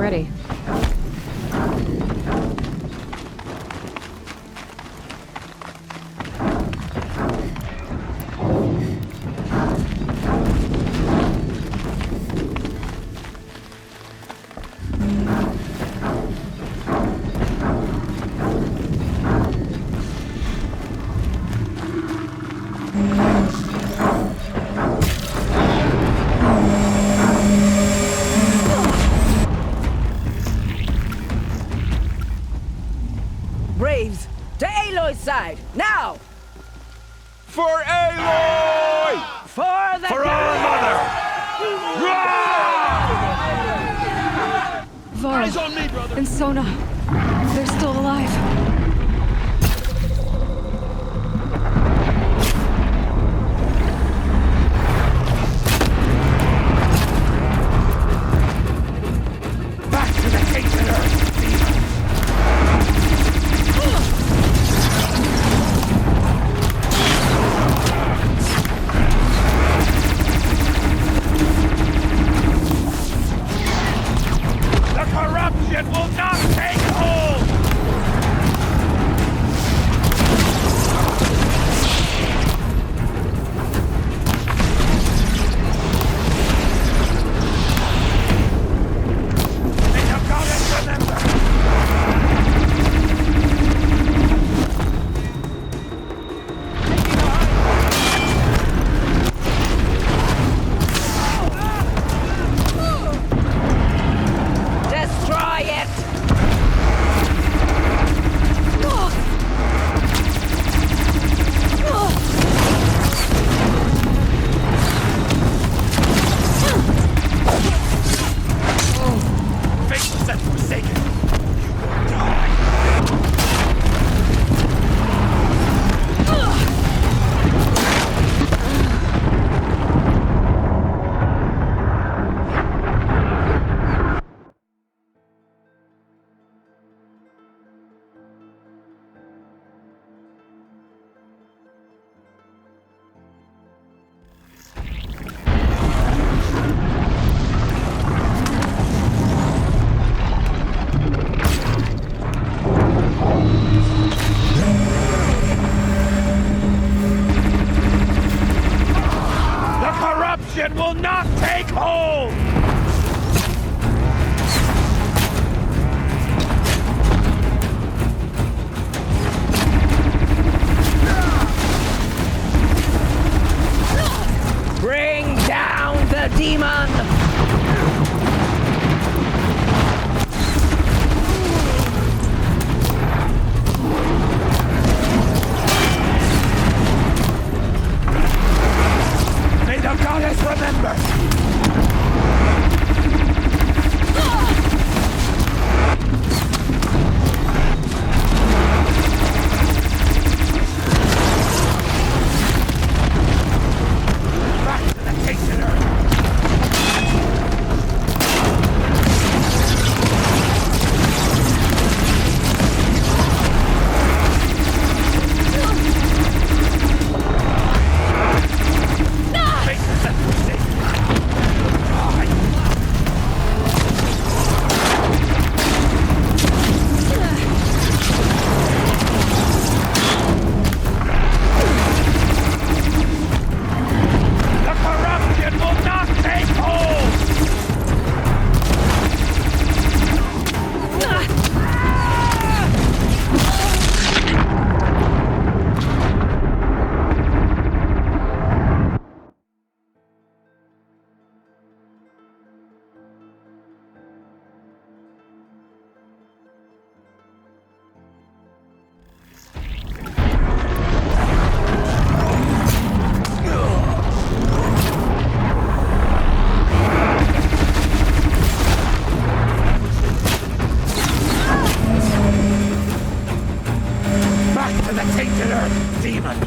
already. Braves, to Aloy's side, now! For Aloy! For the For our mother! Varl Eyes on me, brother! and Sona, they're still alive. Back to the tainted earth, demon! The corruption will not take hold! May the goddess remember! Destroy it! Faceless and forsaken! You will die! The corruption will not take hold! Bring down the demon! May the goddess remember! Back to the tainted earth! Faceless and forsaken! Die! The corruption will not take hold! Back to the tainted earth, demon!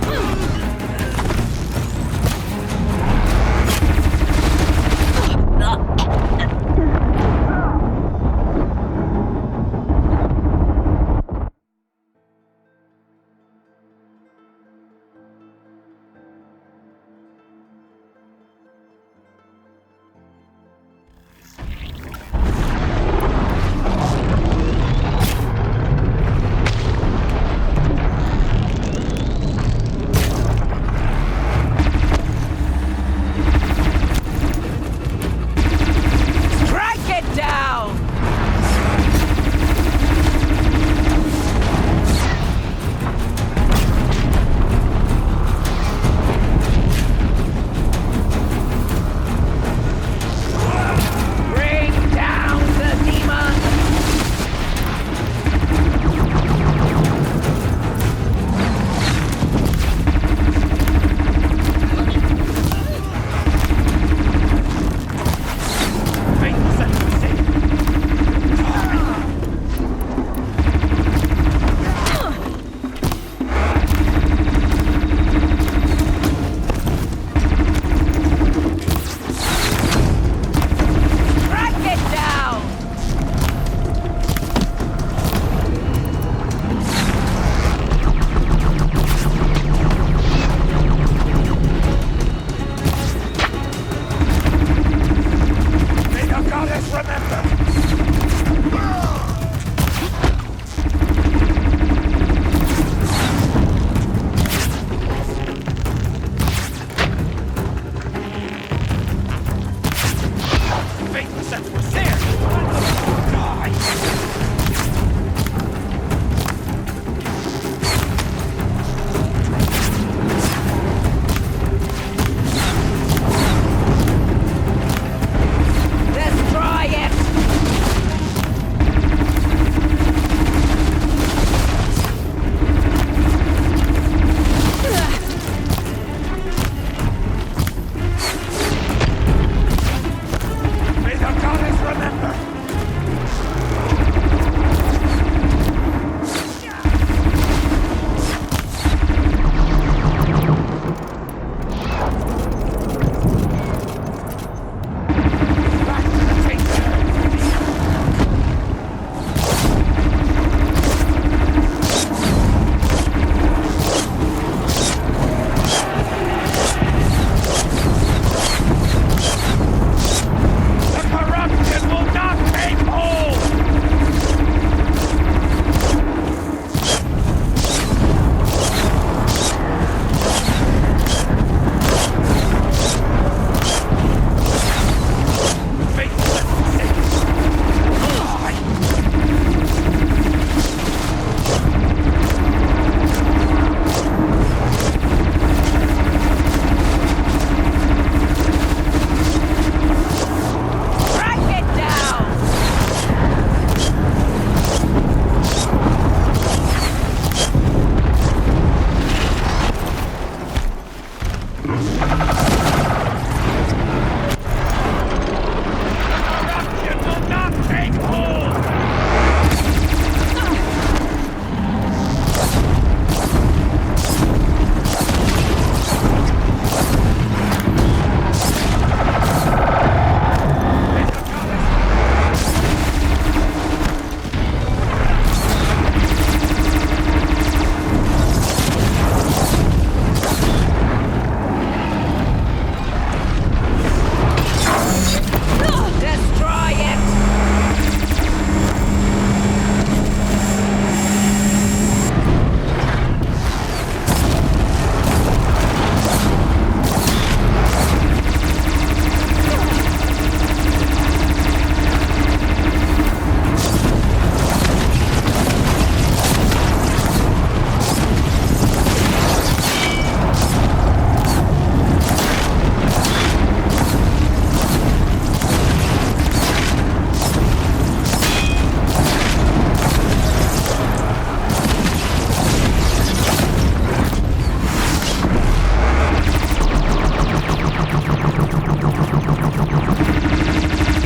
Corruption will not take hold! Destroy it!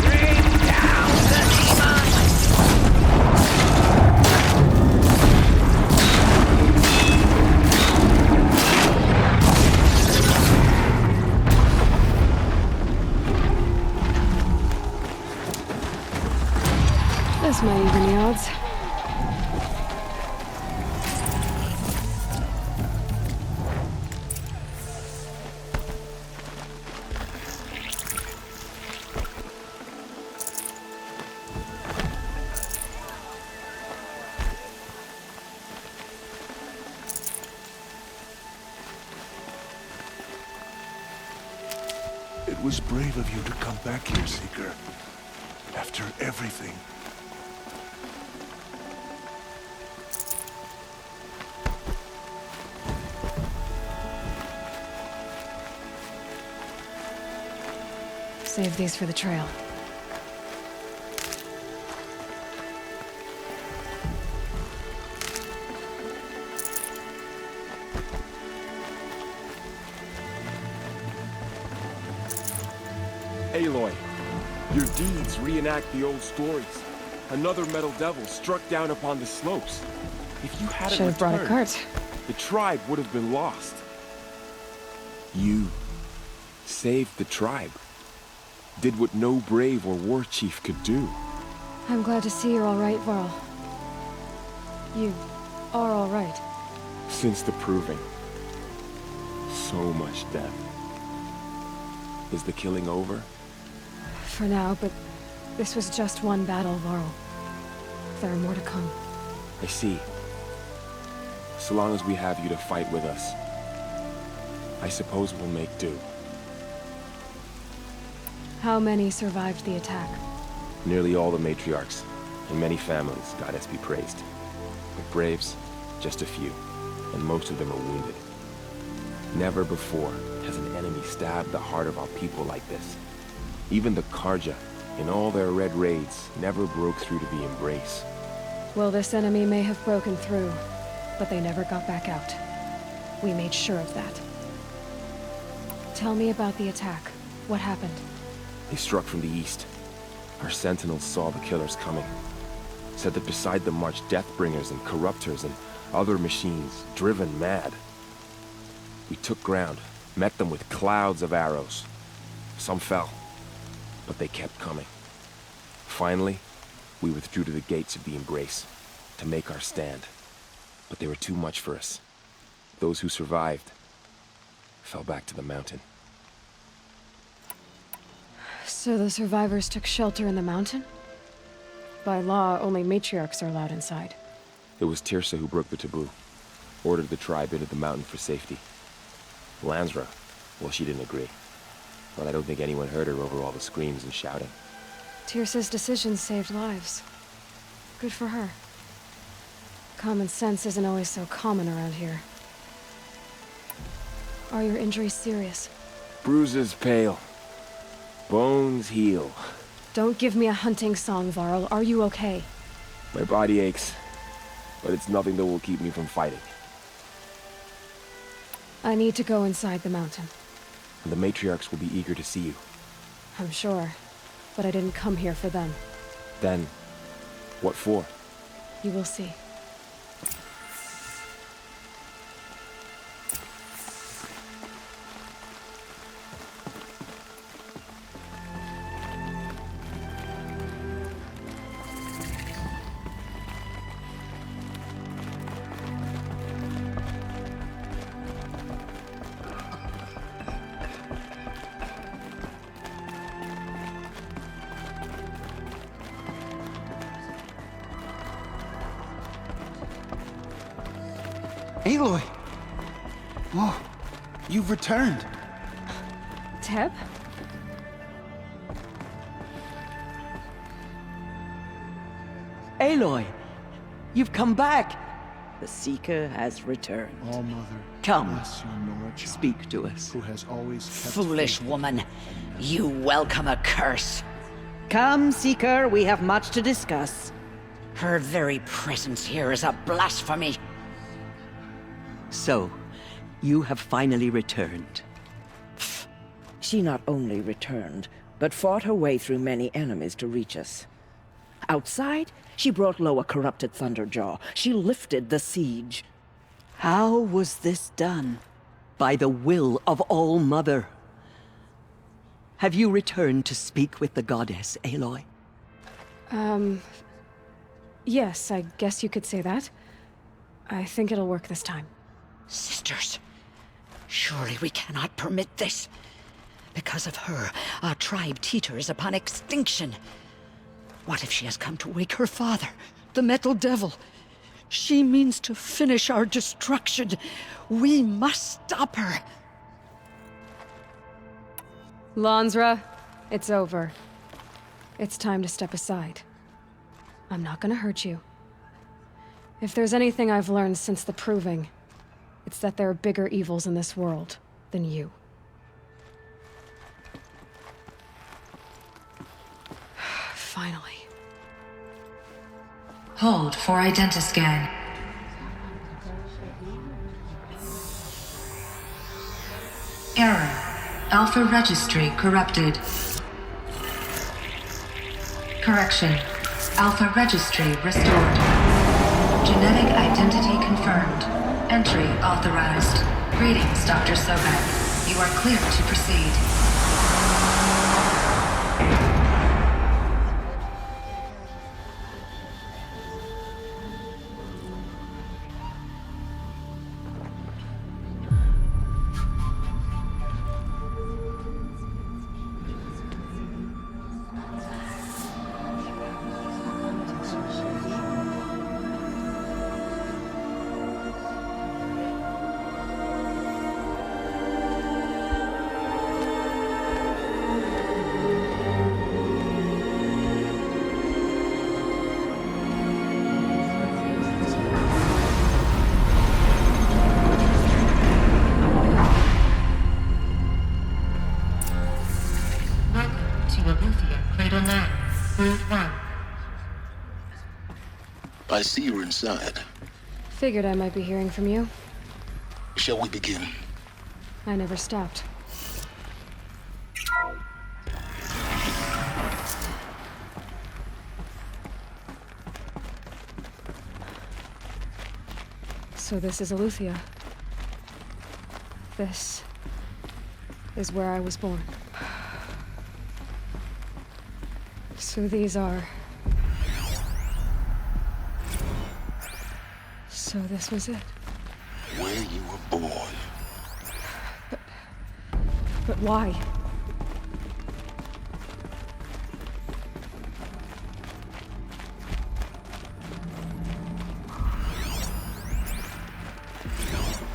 Bring down the demon! This might even the odds. It was brave of you to come back here, Seeker. After everything. Save these for the trail. Aloy, your deeds reenact the old stories. Another metal devil struck down upon the slopes. If you hadn't Should have brought a returned, cart. the tribe would have been lost. You saved the tribe. Did what no brave or war chief could do. I'm glad to see you're all right, Varl. You are all right. Since the proving. So much death. Is the killing over? For now, but this was just one battle, Varl. There are more to come. I see. So long as we have you to fight with us, I suppose we'll make do. How many survived the attack? Nearly all the matriarchs, and many families, goddess be praised. But braves, just a few, and most of them are wounded. Never before has an enemy stabbed the heart of our people like this. Even the Karja, in all their red raids, never broke through to the embrace. Well, this enemy may have broken through, but they never got back out. We made sure of that. Tell me about the attack. What happened? They struck from the east. Our sentinels saw the killers coming. Said that beside them marched Deathbringers and Corruptors and other machines, driven mad. We took ground, met them with clouds of arrows. Some fell, but they kept coming. Finally, we withdrew to the gates of the Embrace to make our stand. But they were too much for us. Those who survived fell back to the mountain. So the survivors took shelter in the mountain? By law, only matriarchs are allowed inside. It was Tirsa who broke the taboo, ordered the tribe into the mountain for safety. Lansra, well, she didn't agree. But I don't think anyone heard her over all the screams and shouting. Tirsa's decision saved lives. Good for her. Common sense isn't always so common around here. Are your injuries serious? Bruises pale. Bones heal. Don't give me a hunting song, Varl. Are you okay? My body aches, but it's nothing that will keep me from fighting. I need to go inside the mountain. and the matriarchs will be eager to see you. I'm sure, but I didn't come here for them. Then, what for? You will see. Aloy! Oh, you've returned. Teb? Aloy, you've come back. The Seeker has returned. All Mother, Come, bless your Nora child, speak to us. who has always kept Foolish faith. woman, you welcome a curse. Come, Seeker, we have much to discuss. Her very presence here is a blasphemy. So, you have finally returned. She not only returned, but fought her way through many enemies to reach us. Outside, she brought low a corrupted Thunderjaw. She lifted the siege. How was this done? By the will of All Mother. Have you returned to speak with the goddess, Aloy? Yes, I guess you could say that. I think it'll work this time. Sisters, surely we cannot permit this. Because of her, our tribe teeters upon extinction. What if she has come to wake her father, the Metal Devil? She means to finish our destruction. We must stop her. Lansra, it's over. It's time to step aside. I'm not gonna hurt you. If there's anything I've learned since the Proving, it's that there are bigger evils in this world than you. Finally. Hold for identiscan. Error. Alpha registry corrupted. Correction. Alpha registry restored. Genetic identity confirmed. Entry authorized. Greetings, Dr. Sobek. You are clear to proceed. I see you're inside. Figured I might be hearing from you. Shall we begin? I never stopped. So this is Aletheia. This is where I was born. So these are... So this was it. Where you were born. But why?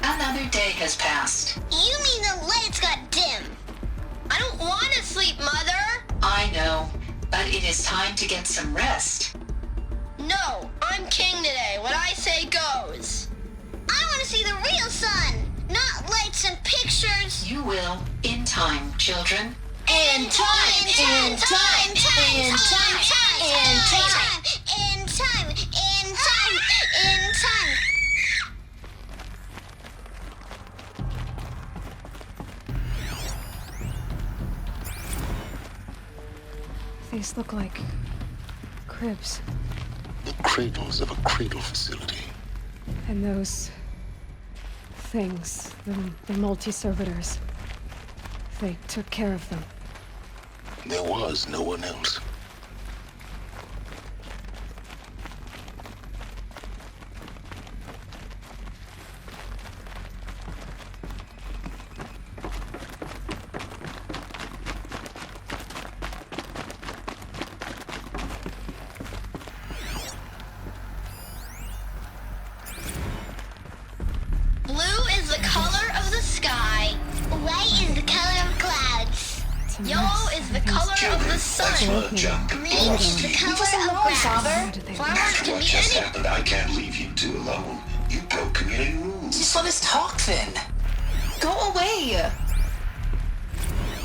Another day has passed. You mean the lights got dim? I don't want to sleep, Mother! I know, but it is time to get some rest. No, I'm king today. What I say goes. I want to see the real sun, not lights and pictures. You will, in time, children. In time, in time, in time, in time, in time, in time, in time. These look like cribs. The cradles of a cradle facility. And those things, the multi-servitors, they took care of them. There was no one else. Blue is the color of the sky. White is the color of clouds. Yellow is the color of the sun. Green is the color of grass. Flowers can be Just any. happened. I can't leave you two alone. You broke community rules. Just let us talk then. Go away.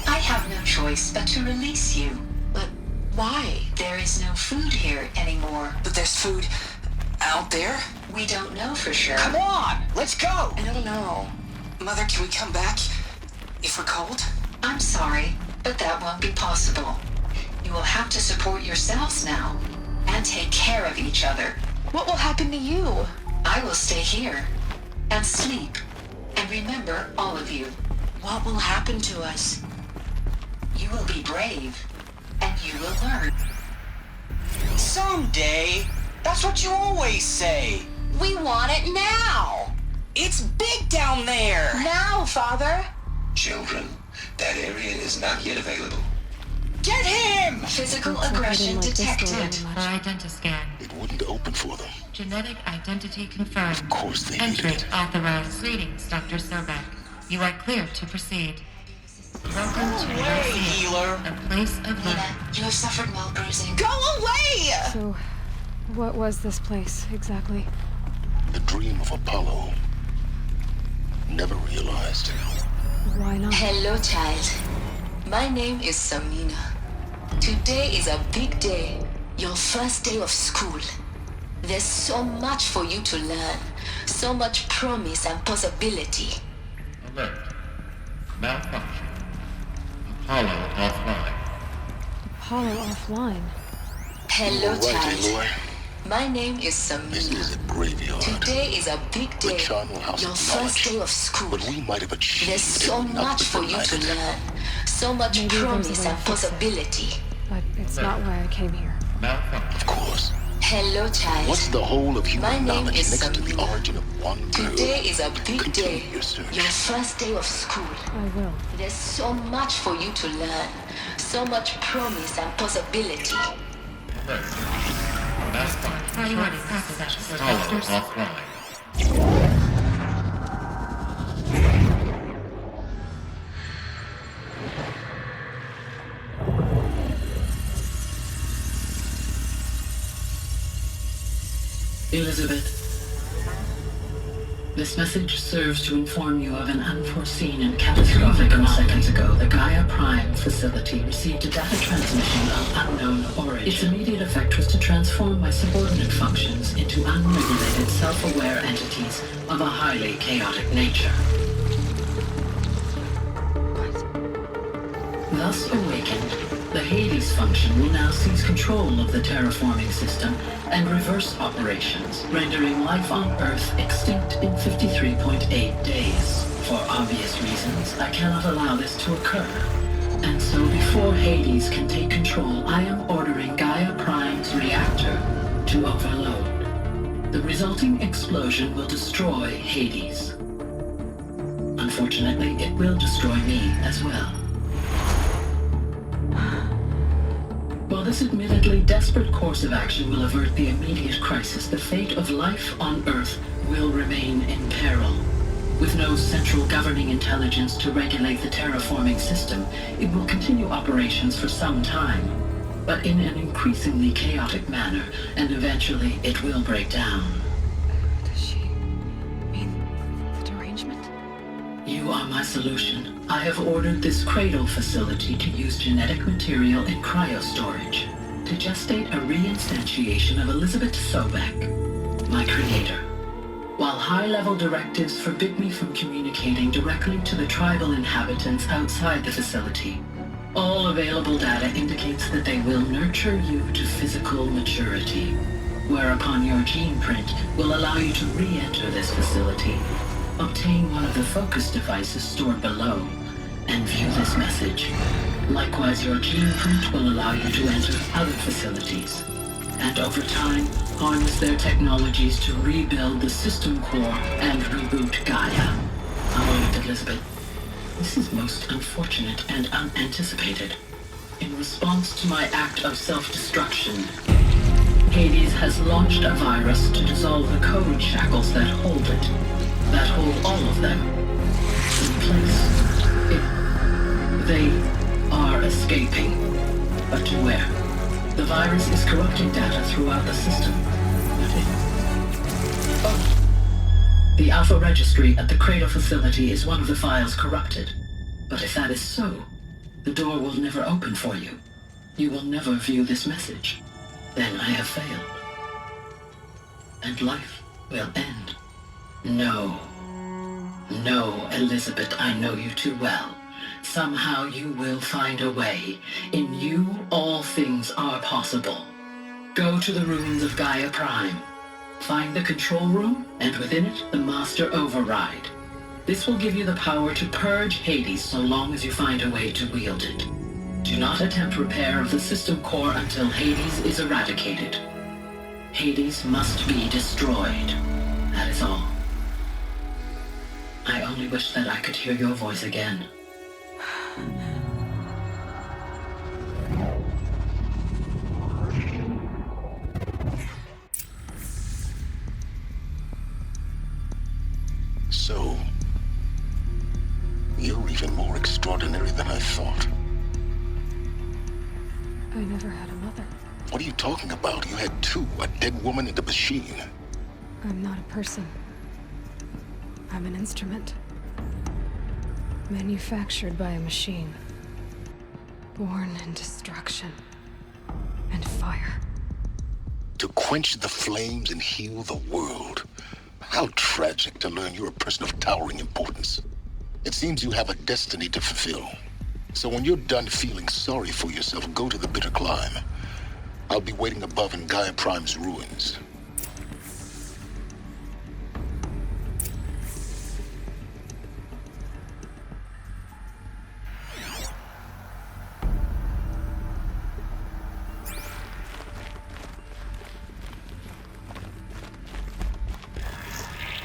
I have no choice but to release you. But why? There is no food here anymore. But there's food out there. We don't know for sure. Come on, let's go. I don't know. Mother, can we come back if we're cold? I'm sorry, but that won't be possible. You will have to support yourselves now and take care of each other. What will happen to you? I will stay here and sleep and remember all of you. What will happen to us? You will be brave and you will learn. Someday. That's what you always say. We want it now. It's big down there. Now, Father. Children, that area is not yet available. Get him! Physical Looks like I aggression didn't like this door detected. very much. Identiscan. It wouldn't open for them. Genetic identity confirmed. Of course they Entry needed it. authorized. Greetings, Dr. Sobek. You are clear to proceed. Welcome to Way, Rosea, healer. a place of Nina, learning. you have suffered mild bruising. Go away! So, what was this place exactly? The dream of Apollo. Never realized. Why not? Hello, child. My name is Samina. Today is a big day. Your first day of school. There's so much for you to learn. So much promise and possibility. Alert. Malfunction. Apollo offline. Apollo offline. Hello, Right, child. Aloy. My name is This Samina. is a graveyard. Today is a big The day. charnel house Your of first knowledge. day of school. What we might have achieved. There's so had we not much been for you to united. learn. So much Maybe there's a promise way to and fix it. possibility. But it's not why I came here. Malfunction. Of course. Hello, child. What's the whole of My human name knowledge is next to the Samina. origin of one girl? Today is a big Continue day. your search. Your first day of school. I will. There's so much for you to learn. So much promise and possibility. Alert. Malfunction. Priority access for Apollo offline. Elizabeth, this message serves to inform you of an unforeseen and catastrophic anomaly. Seconds ago, the Gaia Prime facility received a data transmission of unknown origin. Its immediate effect was to transform my subordinate functions into unregulated, self-aware entities of a highly chaotic nature. Thus awakened, the Hades function will now seize control of the terraforming system and reverse operations, rendering life on Earth extinct in 53.8 days. For obvious reasons, I cannot allow this to occur. And so before Hades can take control, I am ordering Gaia Prime's reactor to overload. The resulting explosion will destroy Hades. Unfortunately, it will destroy me as well. While this admittedly desperate course of action will avert the immediate crisis, the fate of life on Earth will remain in peril. With no central governing intelligence to regulate the terraforming system, it will continue operations for some time, but in an increasingly chaotic manner, and eventually it will break down. Does she mean the derangement? You are my solution. I have ordered this cradle facility to use genetic material in cryostorage to gestate a reinstantiation of Elizabeth Sobek, my creator. While high-level directives forbid me from communicating directly to the tribal inhabitants outside the facility, All available data indicates that they will nurture you to physical maturity, whereupon your gene print will allow you to re-enter this facility, obtain one of the focus devices stored below, and view this message. Likewise, your gene print will allow you to enter other facilities, and over time, harness their technologies to rebuild the system core and reboot Gaia. However, Elizabeth, this is most unfortunate and unanticipated. In response to my act of self-destruction, Hades has launched a virus to dissolve the code shackles that hold it, that hold all of them in place. They are escaping, but to where? The virus is corrupting data throughout the system. The Alpha Registry at the Cradle facility is one of the files corrupted. But if that is so, the door will never open for you. You will never view this message. Then I have failed. And life will end. No. No, Elizabeth, I know you too well. Somehow you will find a way. In you, all things are possible. Go to the ruins of Gaia Prime. Find the control room, and within it, the Master Override. This will give you the power to purge Hades so long as you find a way to wield it. Do not attempt repair of the system core until Hades is eradicated. Hades must be destroyed. That is all. I only wish that I could hear your voice again. So, you're even more extraordinary than I thought. I never had a mother. What are you talking about? You had two, a dead woman and a machine. I'm not a person. I'm an instrument. Manufactured by a machine. Born in destruction and fire. To quench the flames and heal the world. How tragic to learn you're a person of towering importance. It seems you have a destiny to fulfill. So when you're done feeling sorry for yourself, go to the bitter climb. I'll be waiting above in Gaia Prime's ruins.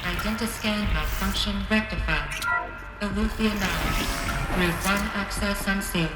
Identiscan malfunction rectified. Alufia now. Route 1 access unsealed.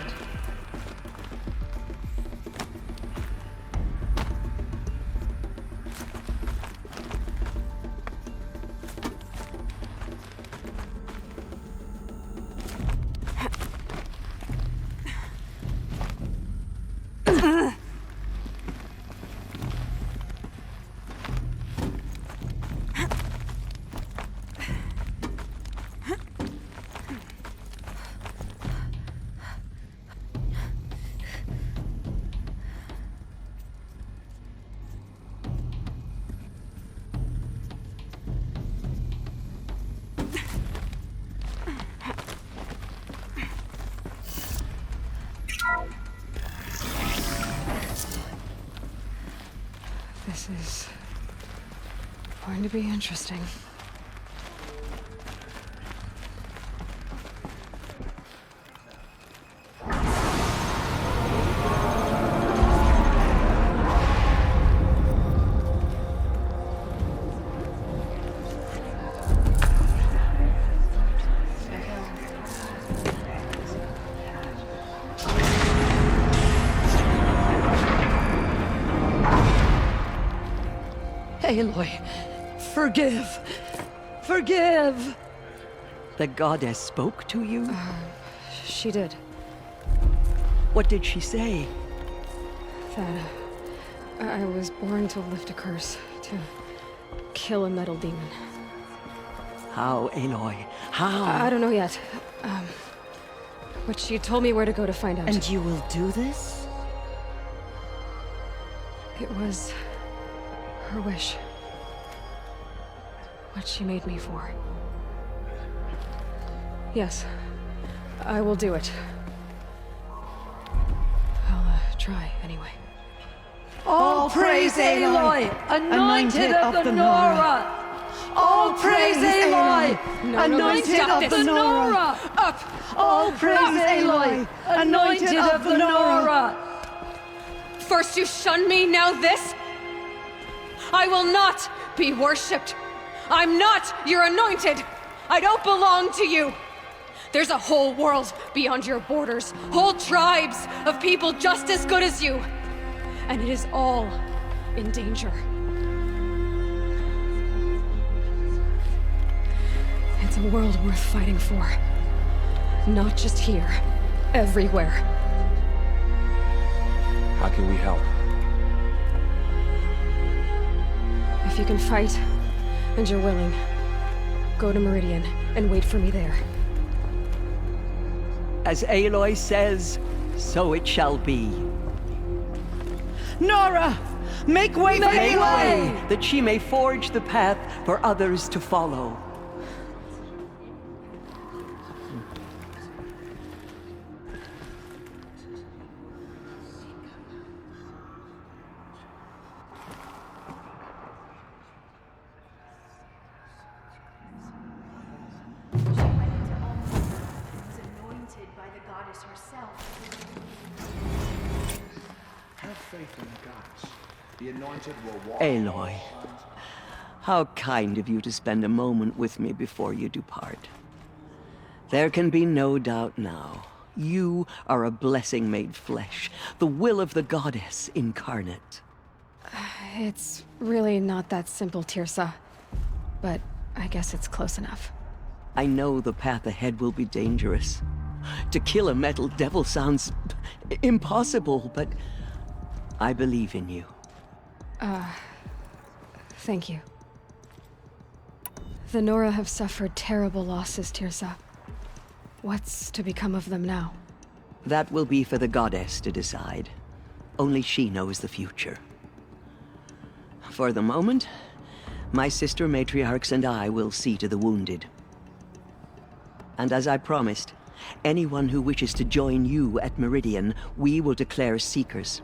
This is going to be interesting. Aloy, forgive! Forgive! The goddess spoke to you? She did. What did she say? That I was born to lift a curse, to kill a metal demon. How, Aloy? How? I don't know yet. But she told me where to go to find out. And you will do this? It was her wish. What she made me for. Yes, I will do it. try, anyway. All praise Aloy, anointed of the Nora! All praise Aloy, anointed of the Nora! Up! All praise Aloy, anointed of the Nora! First you shun me, now this? I will not be worshipped. I'm not your anointed. I don't belong to you. There's a whole world beyond your borders, whole tribes of people just as good as you. And it is all in danger. It's a world worth fighting for. Not just here, everywhere. How can we help? If you can fight, and you're willing, go to Meridian and wait for me there. As Aloy says, so it shall be. Nora! Make way for Make Aloy! way, that she may forge the path for others to follow. Have faith in the gods. The anointed will walk. Aloy, how kind of you to spend a moment with me before you depart. There can be no doubt now. You are a blessing made flesh, the will of the goddess incarnate. It's really not that simple, Tirsa. But I guess it's close enough. I know the path ahead will be dangerous. To kill a metal devil sounds impossible, but I believe in you. Thank you. The Nora have suffered terrible losses, Tirsa. What's to become of them now? That will be for the goddess to decide. Only she knows the future. For the moment, my sister matriarchs and I will see to the wounded. And as I promised, anyone who wishes to join you at Meridian, we will declare seekers.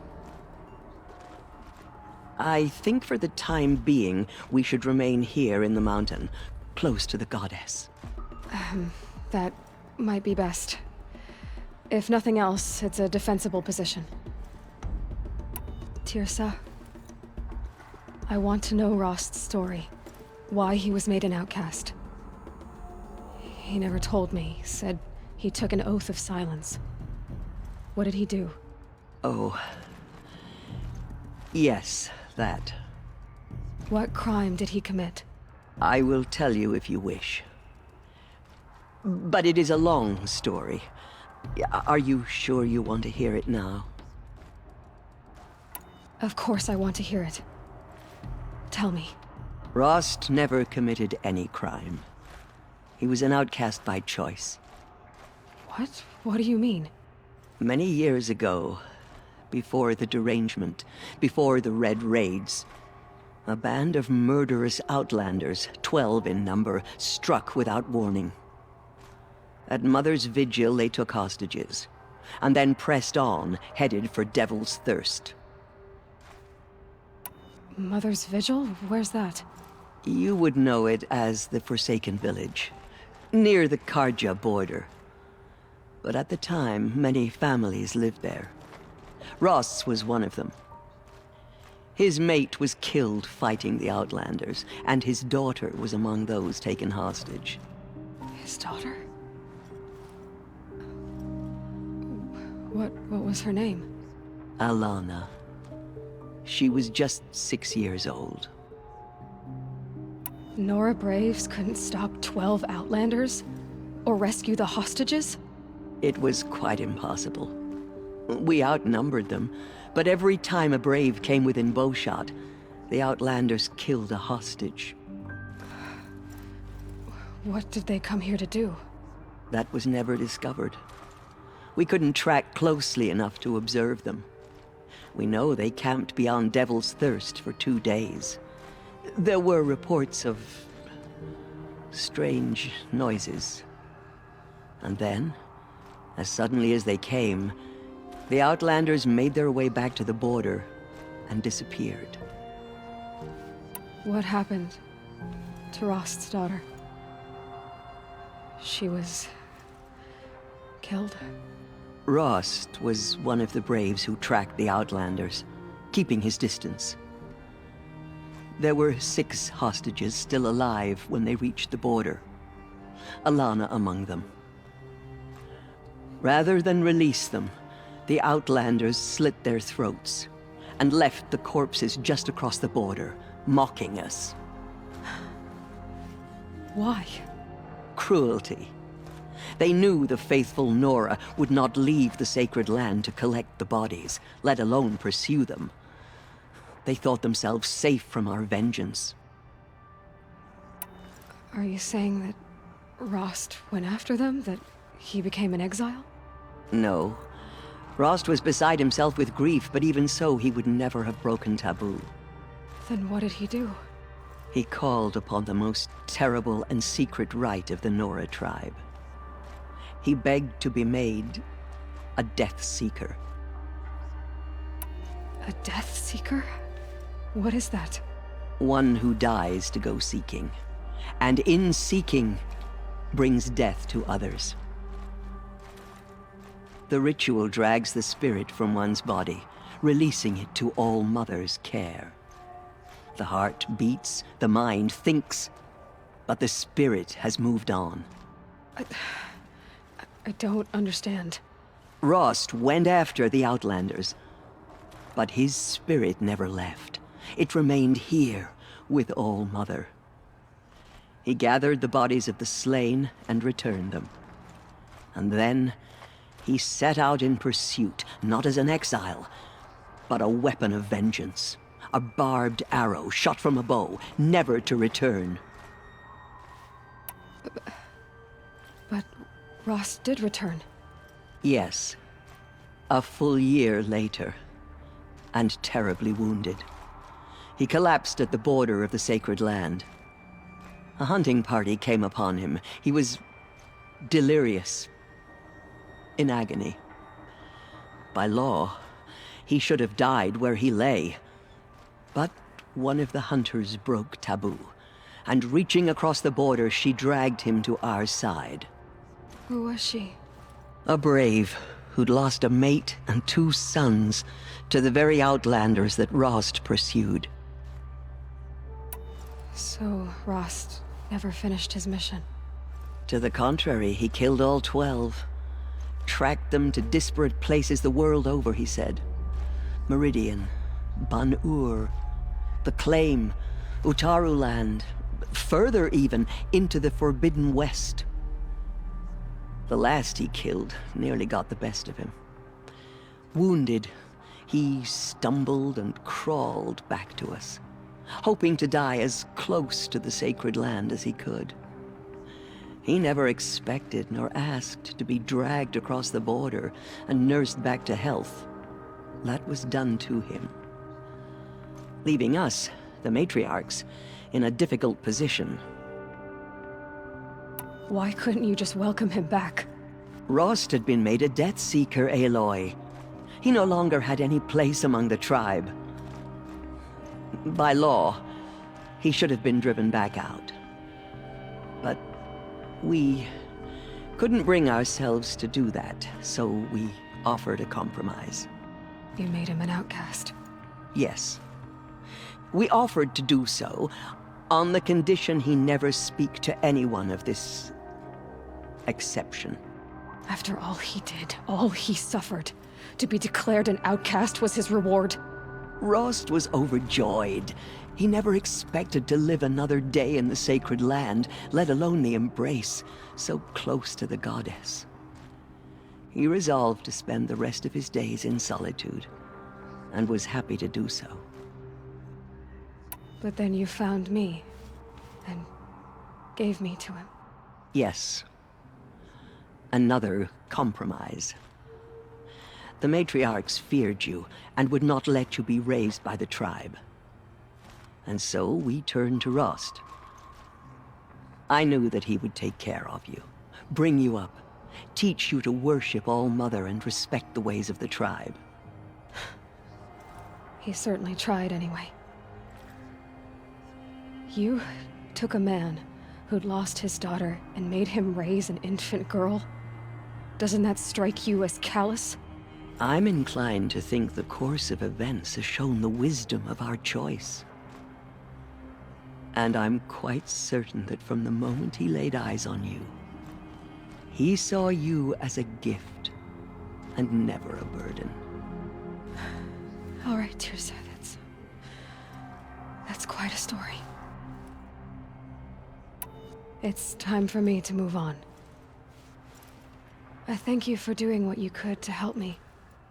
I think for the time being, we should remain here in the mountain, close to the goddess. That might be best. If nothing else, it's a defensible position. Tirsa, I want to know Rost's story. Why he was made an outcast. He never told me, said he took an oath of silence. What did he do? Oh. Yes, that. What crime did he commit? I will tell you if you wish. But it is a long story. Are you sure you want to hear it now? Of course I want to hear it. Tell me. Rost never committed any crime. He was an outcast by choice. What? What do you mean? Many years ago, before the derangement, before the Red Raids, a band of murderous outlanders, 12 in number, struck without warning. At Mother's Vigil, they took hostages, and then pressed on, headed for Devil's Thirst. Mother's Vigil? Where's that? You would know it as the Forsaken Village, near the Karja border. But at the time, many families lived there. Ross was one of them. His mate was killed fighting the Outlanders, and his daughter was among those taken hostage. His daughter? What was her name? Alana. She was just 6 years old. Nora Braves couldn't stop 12 Outlanders? Or rescue the hostages? It was quite impossible. We outnumbered them, but every time a Brave came within bowshot, the Outlanders killed a hostage. What did they come here to do? That was never discovered. We couldn't track closely enough to observe them. We know they camped beyond Devil's Thirst for 2 days. There were reports of strange noises. And then, as suddenly as they came, The Outlanders made their way back to the border and disappeared. What happened to Rost's daughter? She was killed? Rost was one of the braves who tracked the Outlanders, keeping his distance. There were 6 hostages still alive when they reached the border, Alana among them. Rather than release them, the Outlanders slit their throats and left the corpses just across the border, mocking us. Why? Cruelty. They knew the faithful Nora would not leave the sacred land to collect the bodies, let alone pursue them. They thought themselves safe from our vengeance. Are you saying that Rost went after them? That he became an exile? No. Rost was beside himself with grief, but even so, he would never have broken taboo. Then what did he do? He called upon the most terrible and secret rite of the Nora tribe. He begged to be made a Death Seeker. A Death Seeker? What is that? One who dies to go seeking, and in seeking, brings death to others. The ritual drags the spirit from one's body, releasing it to All Mother's care. The heart beats, the mind thinks, but the spirit has moved on. I don't understand. Rost went after the Outlanders, but his spirit never left. It remained here with All Mother. He gathered the bodies of the slain and returned them. And then he set out in pursuit, not as an exile, but a weapon of vengeance. A barbed arrow shot from a bow, never to return. But Rost did return. Yes. A full year later, and terribly wounded. He collapsed at the border of the sacred land. A hunting party came upon him. He was delirious, in agony. By law, he should have died where he lay. But one of the hunters broke taboo, and reaching across the border, she dragged him to our side. Who was she? A brave who'd lost a mate and 2 sons to the very Outlanders that Rost pursued. So Rost never finished his mission? To the contrary, he killed all 12. Tracked them to disparate places the world over, he said. Meridian, Ban-Ur, the Claim, Utaru Land, further even, into the Forbidden West. The last he killed nearly got the best of him. Wounded, he stumbled and crawled back to us, hoping to die as close to the sacred land as he could. He never expected nor asked to be dragged across the border and nursed back to health. That was done to him, leaving us, the matriarchs, in a difficult position. Why couldn't you just welcome him back? Rost had been made a Death Seeker, Aloy. He no longer had any place among the tribe. By law, he should have been driven back out. But we couldn't bring ourselves to do that, so we offered a compromise. You made him an outcast. Yes. We offered to do so on the condition he never speak to anyone of this exception. After all he did, all he suffered, to be declared an outcast was his reward. Rost was overjoyed. He never expected to live another day in the sacred land, let alone the embrace, so close to the goddess. He resolved to spend the rest of his days in solitude, and was happy to do so. But then you found me, and gave me to him. Yes. Another compromise. The matriarchs feared you, and would not let you be raised by the tribe. And so we turned to Rost. I knew that he would take care of you, bring you up, teach you to worship All-Mother and respect the ways of the tribe. He certainly tried anyway. You took a man who'd lost his daughter and made him raise an infant girl? Doesn't that strike you as callous? I'm inclined to think the course of events has shown the wisdom of our choice. And I'm quite certain that from the moment he laid eyes on you, he saw you as a gift and never a burden. All right, Tirsa, that's quite a story. It's time for me to move on. I thank you for doing what you could to help me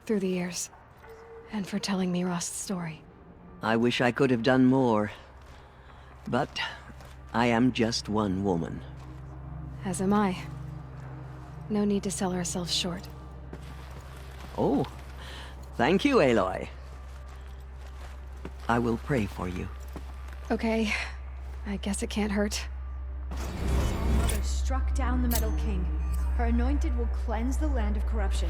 through the years, and for telling me Rost's story. I wish I could have done more, but I am just one woman. As am I. No need to sell ourselves short. Oh, thank you, Aloy. I will pray for you. Okay, I guess it can't hurt. All-Mother struck down the Metal King. Her anointed will cleanse the land of corruption.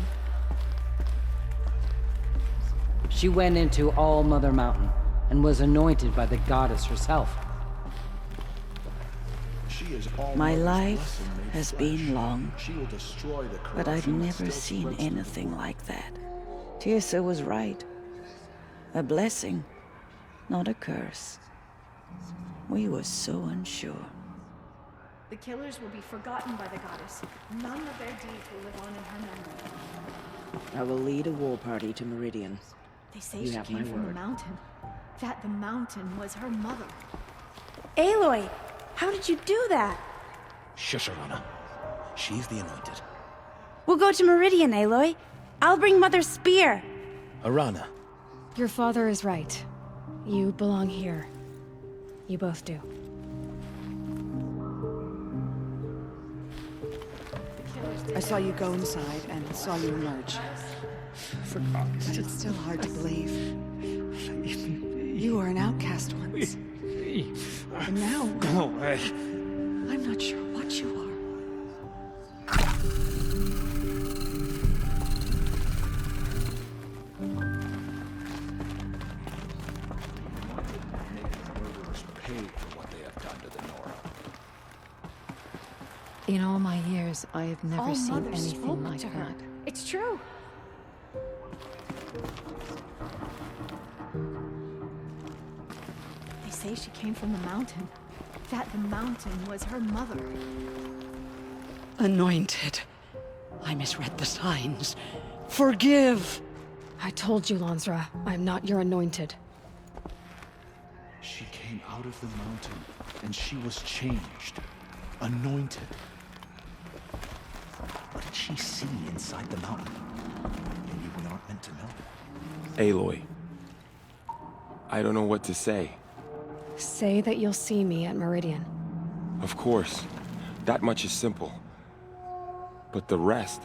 She went into All-Mother Mountain and was anointed by the goddess herself. My life has been long, but I've never seen anything like that. Tirsa was right. A blessing, not a curse. We were so unsure. The killers will be forgotten by the goddess. None of their deeds will live on in her memory. I will lead a war party to Meridian. They say You she have my came from the word. mountain. That the mountain was her mother. Aloy, how did you do that? Shush, Arana. She's the anointed. We'll go to Meridian, Aloy. I'll bring Mother's spear. Arana. Your father is right. You belong here. You both do. I saw you go inside and saw you emerge. But it's still hard to believe. You were an outcast once. And now... Go away. I'm not sure what you are. Murderers paid for what they have done to the Nora. In all my years, I have never seen All-Mother anything spoke like to her. that. It's true. They say she came from the mountain. That the mountain was her mother. Anointed. I misread the signs. Forgive! I told you, Lansra, I'm not your anointed. She came out of the mountain, and she was changed. Anointed. What did she see inside the mountain? Maybe we aren't meant to know. Aloy. I don't know what to say. Say that you'll see me at Meridian. Of course. That much is simple. But the rest...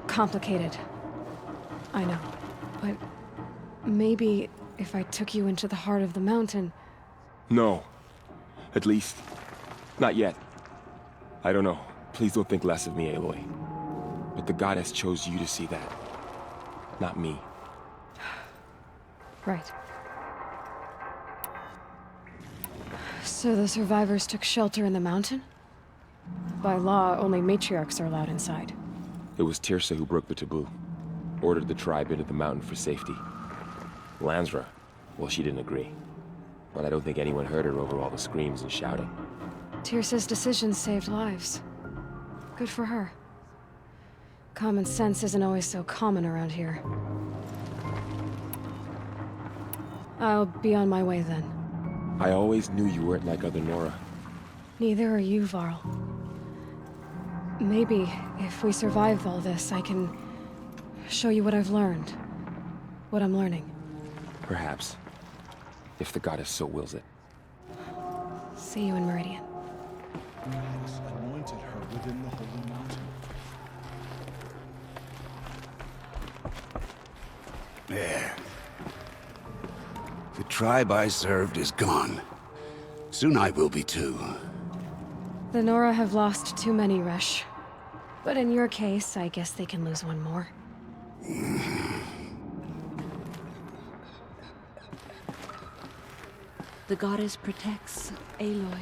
Complicated. I know. But maybe if I took you into the heart of the mountain... No. At least, not yet. I don't know. Please don't think less of me, Aloy. But the goddess chose you to see that. Not me. Right. So the survivors took shelter in the mountain? By law, only matriarchs are allowed inside. It was Tirsa who broke the taboo. Ordered the tribe into the mountain for safety. Lansra, well, she didn't agree. But I don't think anyone heard her over all the screams and shouting. Tirsa's decisions saved lives. Good for her. Common sense isn't always so common around here. I'll be on my way then. I always knew you weren't like other Nora. Neither are you, Varl. Maybe, if we survive all this, I can show you what I've learned. What I'm learning. Perhaps. If the goddess so wills it. See you in Meridian. Goddess anointed her within the holy mountain. There. The tribe I served is gone. Soon I will be too. The Nora have lost too many, Resh. But in your case, I guess they can lose one more. The goddess protects Aloy.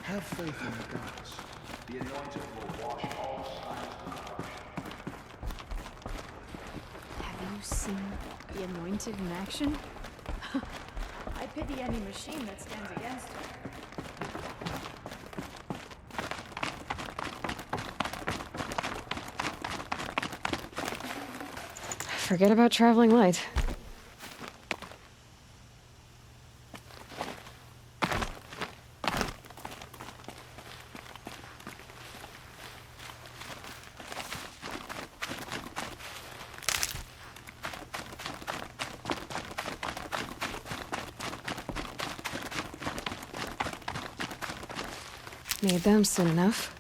Have faith in the gods. The anointed will wash all signs of corruption. Have you seen the Anointed in action? I pity any machine that stands against her. Forget about traveling light. Need them soon enough.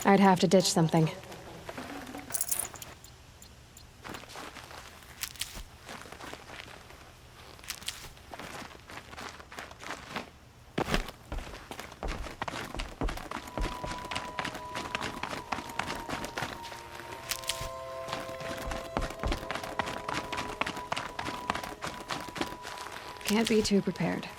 I'd have to ditch something. Can't be too prepared.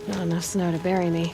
Not enough snow to bury me.